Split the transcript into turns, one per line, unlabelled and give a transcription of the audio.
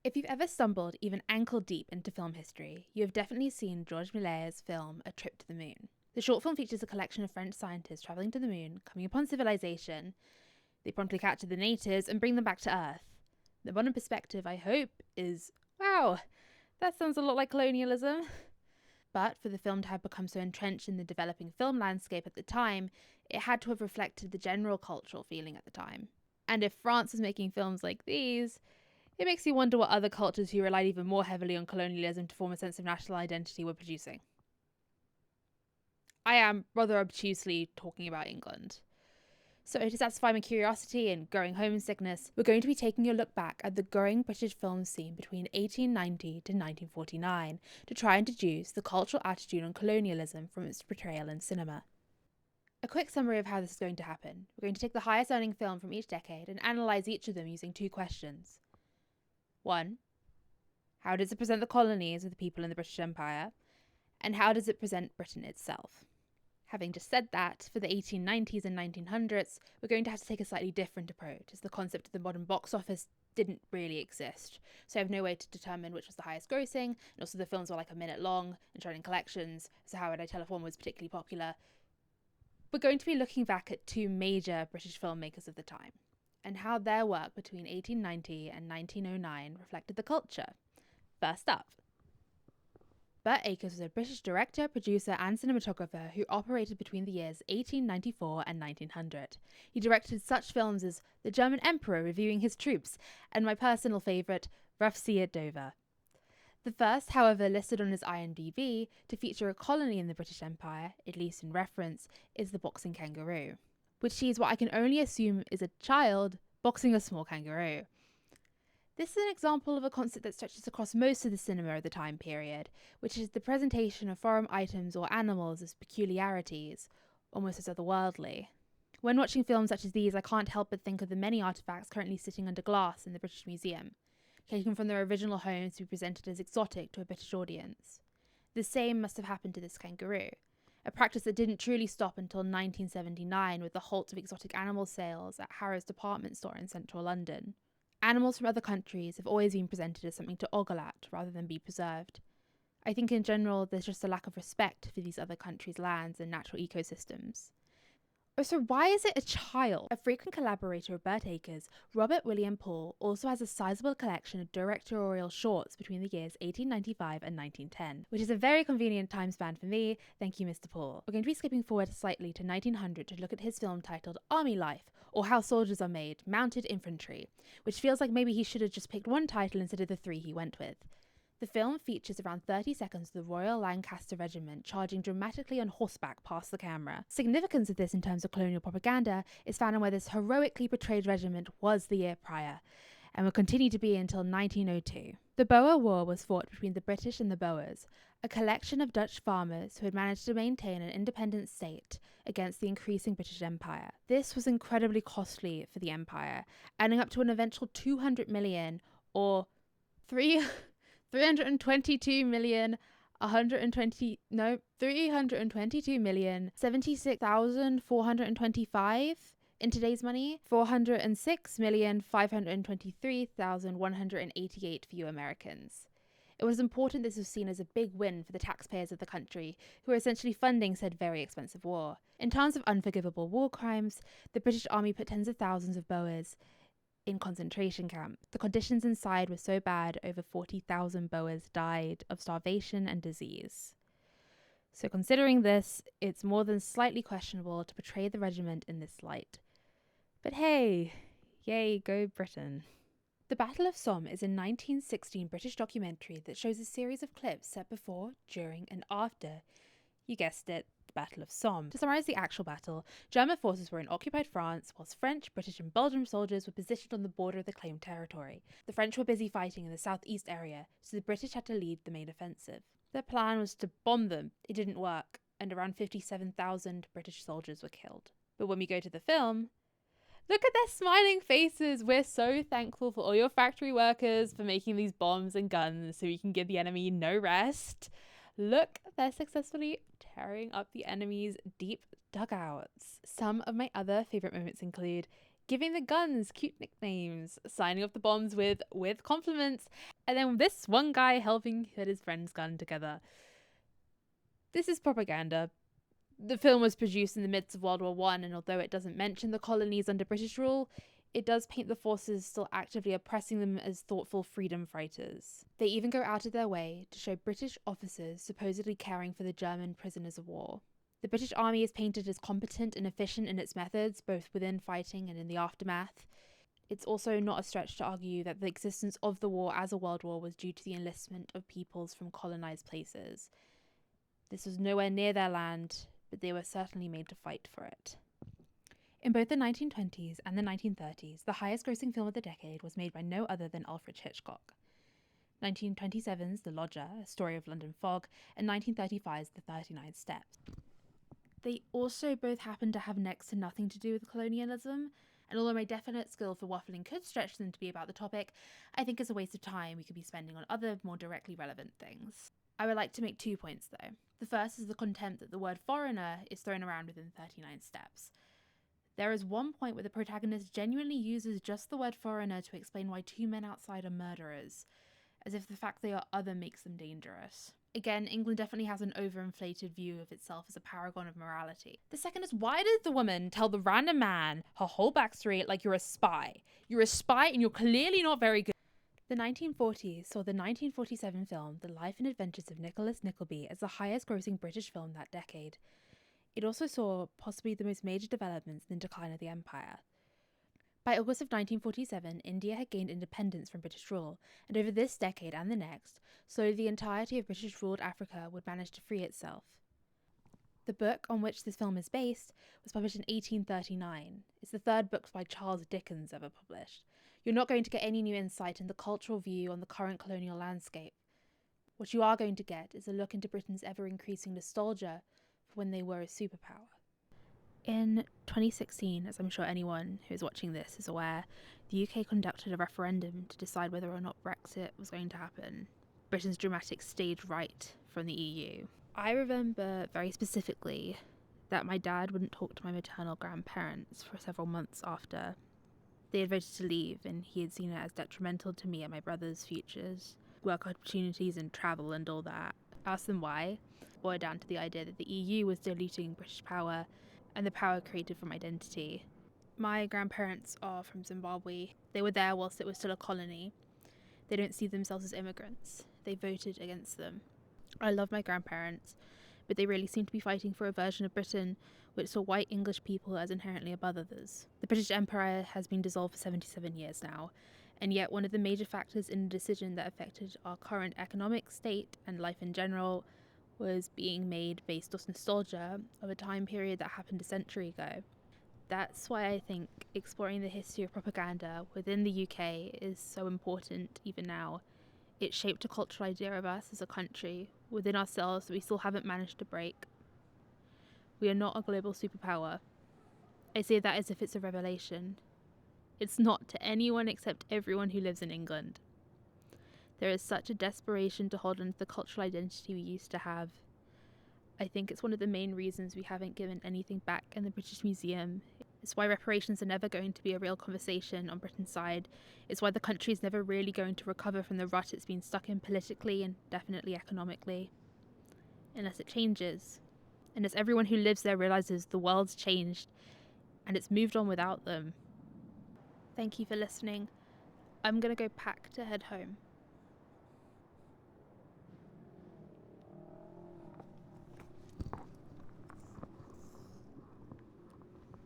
If you've ever stumbled even ankle deep into film history, you have definitely seen Georges Méliès's film A Trip to the Moon. The short film features a collection of French scientists travelling to the moon, coming upon civilization. They promptly capture the natives and bring them back to Earth. The modern perspective, I hope, is, wow, that sounds a lot like colonialism. But for the film to have become so entrenched in the developing film landscape at the time, it had to have reflected the general cultural feeling at the time. And if France was making films like these, it makes you wonder what other cultures who relied even more heavily on colonialism to form a sense of national identity were producing. I am rather obtusely talking about England. So to satisfy my curiosity and growing homesickness, we're going to be taking a look back at the growing British film scene between 1890 to 1949 to try and deduce the cultural attitude on colonialism from its portrayal in cinema. A quick summary of how this is going to happen. We're going to take the highest earning film from each decade and analyse each of them using two questions. 1. How does it present the colonies of the people in the British Empire? And how does it present Britain itself? Having just said that, for the 1890s and 1900s, we're going to have to take a slightly different approach, as the concept of the modern box office didn't really exist. So I have no way to determine which was the highest grossing, and also the films were like a minute long and shown in collections, so how would I tell if one was particularly popular? We're going to be looking back at two major British filmmakers of the time, and how their work between 1890 and 1909 reflected the culture. First up, Burt Akers was a British director, producer and cinematographer who operated between the years 1894 and 1900. He directed such films as The German Emperor Reviewing His Troops and my personal favourite, Rough Sea at Dover. The first, however, listed on his IMDb to feature a colony in the British Empire, at least in reference, is the boxing kangaroo, which sees what I can only assume is a child boxing a small kangaroo. This is an example of a concept that stretches across most of the cinema of the time period, which is the presentation of foreign items or animals as peculiarities, almost as otherworldly. When watching films such as these, I can't help but think of the many artefacts currently sitting under glass in the British Museum, taken from their original homes to be presented as exotic to a British audience. The same must have happened to this kangaroo, a practice that didn't truly stop until 1979 with the halt of exotic animal sales at Harrods department store in central London. Animals from other countries have always been presented as something to ogle at rather than be preserved. I think in general there's just a lack of respect for these other countries' lands and natural ecosystems. So why is it a child? A frequent collaborator of Burt Akers, Robert William Paul, also has a sizable collection of directorial shorts between the years 1895 and 1910, which is a very convenient time span for me, thank you Mr. Paul. We're going to be skipping forward slightly to 1900 to look at his film titled Army Life, or How Soldiers Are Made, Mounted Infantry, which feels like maybe he should have just picked one title instead of the three he went with. The film features around 30 seconds of the Royal Lancaster Regiment charging dramatically on horseback past the camera. Significance of this in terms of colonial propaganda is found in where this heroically portrayed regiment was the year prior, and will continue to be until 1902. The Boer War was fought between the British and the Boers, a collection of Dutch farmers who had managed to maintain an independent state against the increasing British Empire. This was incredibly costly for the Empire, adding up to an eventual 200 million or 322,076,425 in today's money, 406,523,188 for you Americans. It was important this was seen as a big win for the taxpayers of the country, who were essentially funding said very expensive war. In terms of unforgivable war crimes, the British Army put tens of thousands of Boers in concentration camps. The conditions inside were so bad, over 40,000 Boers died of starvation and disease. So considering this, it's more than slightly questionable to portray the regiment in this light. But hey, yay, go Britain. The Battle of Somme is a 1916 British documentary that shows a series of clips set before, during, and after, you guessed it, the Battle of Somme. To summarise the actual battle, German forces were in occupied France, whilst French, British and Belgian soldiers were positioned on the border of the claimed territory. The French were busy fighting in the southeast area, so the British had to lead the main offensive. Their plan was to bomb them. It didn't work, and around 57,000 British soldiers were killed. But when we go to the film, look at their smiling faces. We're so thankful for all your factory workers for making these bombs and guns so we can give the enemy no rest. Look, they're successfully tearing up the enemy's deep dugouts. Some of my other favourite moments include giving the guns cute nicknames, signing off the bombs with compliments, and then this one guy helping put his friend's gun together. This is propaganda. The film was produced in the midst of World War I, and although it doesn't mention the colonies under British rule, it does paint the forces still actively oppressing them as thoughtful freedom fighters. They even go out of their way to show British officers supposedly caring for the German prisoners of war. The British Army is painted as competent and efficient in its methods, both within fighting and in the aftermath. It's also not a stretch to argue that the existence of the war as a world war was due to the enlistment of peoples from colonised places. This was nowhere near their land, but they were certainly made to fight for it. In both the 1920s and the 1930s, the highest grossing film of the decade was made by no other than Alfred Hitchcock. 1927's The Lodger, A Story of London Fog, and 1935's The 39 Steps. They also both happen to have next to nothing to do with colonialism, and although my definite skill for waffling could stretch them to be about the topic, I think it's a waste of time we could be spending on other more directly relevant things. I would like to make 2 points though. The first is the contempt that the word foreigner is thrown around within 39 Steps. There is one point where the protagonist genuinely uses just the word foreigner to explain why 2 men outside are murderers, as if the fact they are other makes them dangerous. Again, England definitely has an overinflated view of itself as a paragon of morality. The second is, why did the woman tell the random man her whole backstory like you're a spy? You're a spy and you're clearly not very good. The 1940s saw the 1947 film The Life and Adventures of Nicholas Nickleby as the highest grossing British film that decade. It also saw possibly the most major developments in the decline of the empire. By August of 1947, India had gained independence from British rule, and over this decade and the next, slowly the entirety of British-ruled Africa would manage to free itself. The book on which this film is based was published in 1839. It's the third book by Charles Dickens ever published. You're not going to get any new insight in the cultural view on the current colonial landscape. What you are going to get is a look into Britain's ever-increasing nostalgia for when they were a superpower. In 2016, as I'm sure anyone who is watching this is aware, the UK conducted a referendum to decide whether or not Brexit was going to happen. Britain's dramatic stage right from the EU. I remember very specifically that my dad wouldn't talk to my maternal grandparents for several months after they had voted to leave, and he had seen it as detrimental to me and my brother's futures, work opportunities and travel and all that. I asked them why. Boiled down to the idea that the EU was diluting British power and the power created from identity. My grandparents are from Zimbabwe. They were there whilst it was still a colony. They don't see themselves as immigrants. They voted against them. I love my grandparents, but they really seem to be fighting for a version of Britain which saw white English people as inherently above others. The British Empire has been dissolved for 77 years now, and yet one of the major factors in the decision that affected our current economic state and life in general was being made based on nostalgia of a time period that happened a century ago. That's why I think exploring the history of propaganda within the UK is so important even now. It shaped a cultural idea of us as a country within ourselves that we still haven't managed to break. We are not a global superpower. I say that as if it's a revelation. It's not to anyone except everyone who lives in England. There is such a desperation to hold on to the cultural identity we used to have. I think it's one of the main reasons we haven't given anything back in the British Museum. It's why reparations are never going to be a real conversation on Britain's side. It's why the country is never really going to recover from the rut it's been stuck in politically and definitely economically. Unless it changes. Unless everyone who lives there realises the world's changed and it's moved on without them. Thank you for listening. I'm going to go pack to head home.